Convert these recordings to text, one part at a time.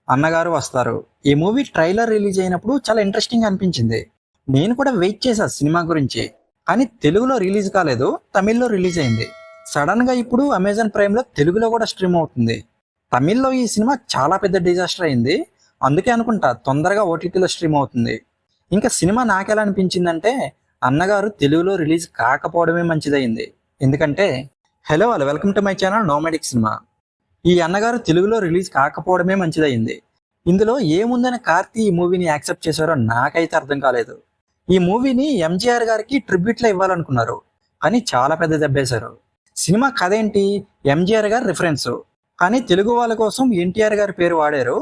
అన్నగారు వస్తారు. ఈ మూవీ ట్రైలర్ రిలీజ్ అయినప్పుడు చాలా ఇంట్రెస్టింగ్ అనిపించింది. నేను కూడా వెయిట్ చేశా సినిమా గురించి. కానీ తెలుగులో రిలీజ్ కాలేదు, తమిళ్లో రిలీజ్ అయింది. సడన్ గా ఇప్పుడు అమెజాన్ ప్రైమ్ లో తెలుగులో కూడా స్ట్రీమ్ అవుతుంది. తమిళ్లో ఈ సినిమా చాలా పెద్ద డిజాస్టర్ అయింది. అందుకే అనుకుంటా తొందరగా ఓటీటీలో స్ట్రీమ్ అవుతుంది. ఇంకా సినిమా నాకెలా అనిపించిందంటే, అన్నగారు తెలుగులో రిలీజ్ కాకపోవడమే మంచిదయింది. ఎందుకంటే hello all, welcome to my channel nomadic cinema. ఈ అన్నగారు తెలుగులో రిలీజ్ కాకపోవడమే మంచిదయింది. ఇందులో ఏముందని కార్తీ ఈ మూవీని యాక్సెప్ట్ చేశారో నాకైతే అర్థం కాలేదు. ఈ మూవీని ఎంజీఆర్ గారికి ట్రిబ్యూట్లో ఇవ్వాలనుకున్నారు, కానీ చాలా పెద్ద దెబ్బేశారు. సినిమా కథ ఏంటి? ఎంజీఆర్ గారి రిఫరెన్స్, కానీ తెలుగు వాళ్ళ కోసం ఎన్టీఆర్ గారి పేరు వాడారు.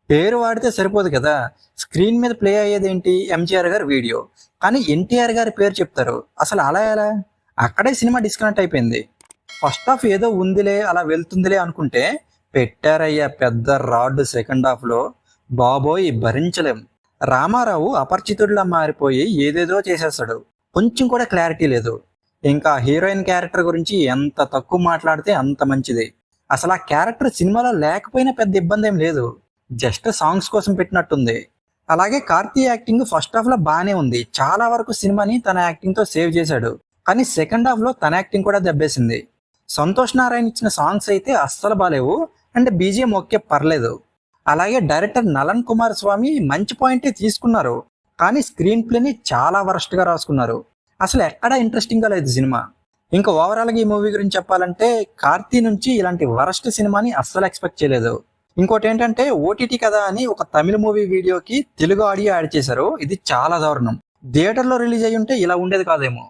పేరు వాడితే సరిపోదు కదా, స్క్రీన్ మీద ప్లే అయ్యేది ఏంటి? ఎంజీఆర్ గారి వీడియో, కానీ ఎన్టీఆర్ గారి పేరు చెప్తారు. అసలు అలా ఎలా? అక్కడే సినిమా డిస్కనెక్ట్ అయిపోయింది. ఫస్ట్ హాఫ్ ఏదో ఉందిలే, అలా వెళ్తుందిలే అనుకుంటే పెట్టారయ్యా పెద్ద రాడ్ సెకండ్ హాఫ్ లో. బాబోయ్ భరించలేం. రామారావు అపరిచితుడిలా మారిపోయి ఏదేదో చేసేస్తాడు, కొంచెం కూడా క్లారిటీ లేదు. ఇంకా హీరోయిన్ క్యారెక్టర్ గురించి ఎంత తక్కువ మాట్లాడితే అంత మంచిది. అసలు ఆ క్యారెక్టర్ సినిమాలో లేకపోయినా పెద్ద ఇబ్బంది ఏం లేదు, జస్ట్ సాంగ్స్ కోసం పెట్టినట్టుంది. అలాగే కార్తీ యాక్టింగ్ ఫస్ట్ హాఫ్ లో బాగానే ఉంది, చాలా వరకు సినిమాని తన యాక్టింగ్ తో సేవ్ చేశాడు. కానీ సెకండ్ హాఫ్ లో తన యాక్టింగ్ కూడా దెబ్బేసింది. సంతోష్ నారాయణ ఇచ్చిన సాంగ్స్ అయితే అస్సలు బాలేవు, అండ్ బీజిఎం ఓకే పర్లేదు. అలాగే డైరెక్టర్ నలన్ కుమార్ స్వామి మంచి పాయింటే తీసుకున్నారు, కానీ స్క్రీన్ ప్లేని చాలా వరస్ట్ గా రాసుకున్నారు. అసలు ఎక్కడా ఇంట్రెస్టింగ్ గా లేదు సినిమా. ఇంకా ఓవరాల్ గా ఈ మూవీ గురించి చెప్పాలంటే, కార్తీ నుంచి ఇలాంటి వరస్ట్ సినిమాని అస్సలు ఎక్స్పెక్ట్ చేయలేదు. ఇంకోటి ఏంటంటే, ఓటీటీ కదా అని ఒక తమిళ మూవీ వీడియోకి తెలుగు ఆడియో యాడ్ చేశారు. ఇది చాలా దారుణం. థియేటర్లో రిలీజ్ అయ్యి ఉంటే ఇలా ఉండేది కాదేమో.